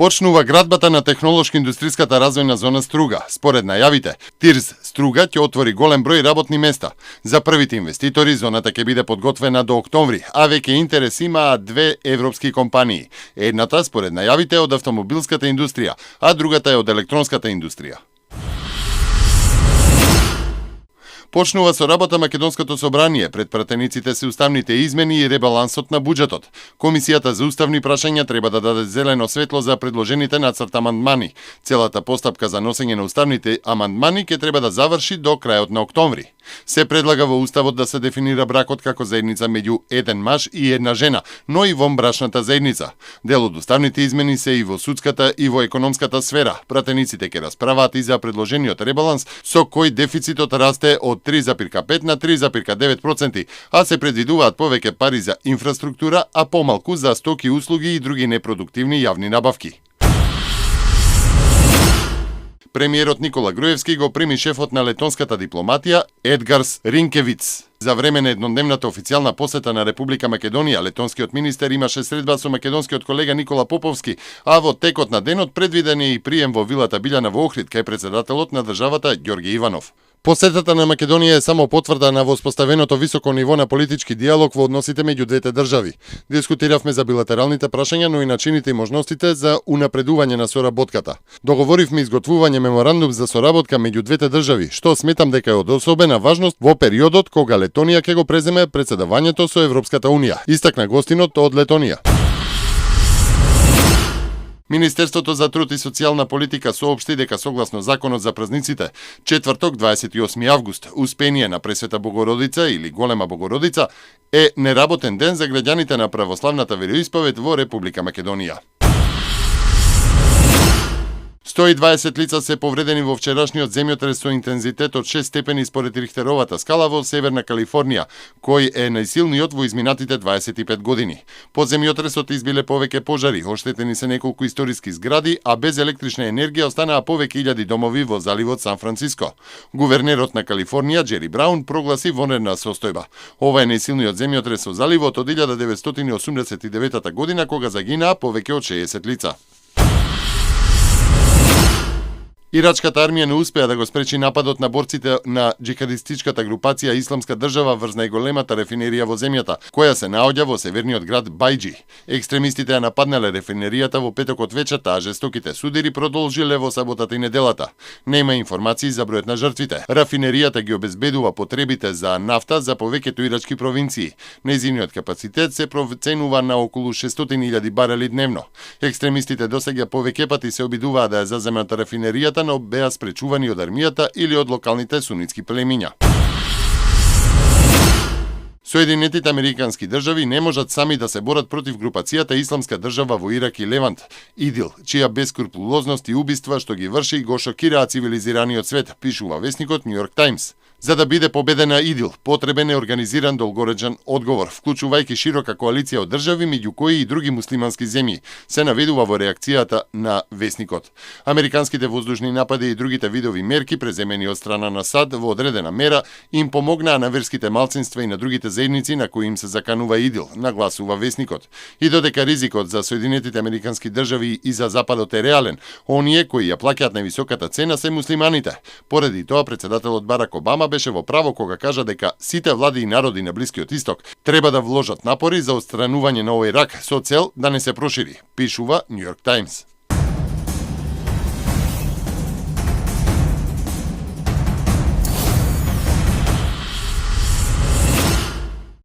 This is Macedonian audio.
Почнува градбата на технолошко-индустриската развојна зона Струга. Според најавите, ТИРЗ Струга ќе отвори голем број работни места. За првите инвеститори зоната ќе биде подготвена до октомври, а веќе интерес имаат две европски компании. Едната, според најавите, е од автомобилската индустрија, а другата е од електронската индустрија. Почнува со работа Македонското собрание, пред пратениците се уставните измени и ребалансот на буџетот. Комисијата за уставни прашања треба да даде зелено светло за предложените нацрт амандмани. Целата постапка за носење на уставните амандмани ќе треба да заврши до крајот на октомври. Се предлага во уставот да се дефинира бракот како заедница меѓу еден маж и една жена, но и во брачната заедница. Дел од уставните измени се и во судската и во економската сфера. Пратениците ќе расправаат и за предложениот ребаланс, со кој дефицитот расте од 3,5 на 3,9%, а се предвидуваат повеќе пари за инфраструктура, а помалку за стоки, услуги и други непродуктивни јавни набавки. Премиерот Никола Груевски го прими шефот на летонската дипломатија Едгарс Ринкевиц. За време на еднодневната официјална посета на Република Македонија, летонскиот министер имаше средба со македонскиот колега Никола Поповски, а во текот на денот предвиден е и прием во вилата Билјана во Охрид кај претседателот на државата Ѓорѓе Иванов. Посетата на Македонија е само потврда на воспоставеното високо ниво на политички диалог во односите меѓу двете држави. Дискутиравме за билатералните прашања, но и начините и можностите за унапредување на соработката. Договоривме изготвување меморандум за соработка меѓу двете држави, што сметам дека е од особена важност во периодот кога Летонија ќе го преземе претседавањето со Европската унија, истакна гостинот од Летонија. Министерството за труд и социјална политика соопшти дека согласно законот за празниците, четврток 28 август, Успение на Пресвета Богородица или Голема Богородица, е неработен ден за граѓаните на православната вероисповед во Република Македонија. 120 лица се повредени во вчерашниот земјотрес со интензитет од 6 степени според Рихтеровата скала во Северна Калифорнија, кој е најсилниот во изминатите 25 години. По земјотресот избиле повеќе пожари, оштетени се неколку историски згради, а без електрична енергија останаа повеќе илјади домови во заливот Сан Франциско. Гувернерот на Калифорнија, Џери Браун, прогласи вонредна состојба. Ова е најсилниот земјотрес во заливот од 1989 година, кога загинаа повеќе од 60 лица. Ирачката армија не успеа да го спречи нападот на борците на џихадистичката групација Исламска држава врз најголемата рефинерија во земјата, која се наоѓа во северниот град Бајџи. Екстремистите ја нападнале рефинеријата во петокот вечерта, а жестоките судири продолжиле во саботата и неделата. Нема информации за бројот на жртвите. Рафинеријата ги обезбедува потребите за нафта за повеќето ирачки провинции. Нејзиниот капацитет се проценува на околу 600.000 барели дневно. Екстремистите досега повеќе пати се обидуваа да ја заземат рафинеријата, но беа спречувани од армијата или од локалните сунитски племиња. Соединетите американски држави не можат сами да се борат против групацијата Исламска држава во Ирак и Левант, ИДИЛ, чија бескрупулозност и убиства што ги врши го шокираа цивилизираниот свет, пишува весникот Нью Йорк Таймс. За да биде победена ИДИЛ, потребен е организиран долгоречен одговор, вклучувајќи широка коалиција од држави, меѓу кои и други муслимански земји, се наведува во реакцијата на весникот. Американските воздушни напади и другите видови мерки, преземени од страна на САД во одредена мера, им помогнаа на верските малцинства и на другите заедници на кои им се заканува ИДИЛ, нагласува весникот. И додека ризикот за Соединетите американски држави и за Западот е реален, оние кои ја плаќаат највисоката цена се муслиманите. Поради тоа, претседателот Барак Обама беше во право кога кажа дека сите влади и народи на Блискиот Исток треба да вложат напори за отстранување на овој рак со цел да не се прошири, пишува Нью Йорк Таймс.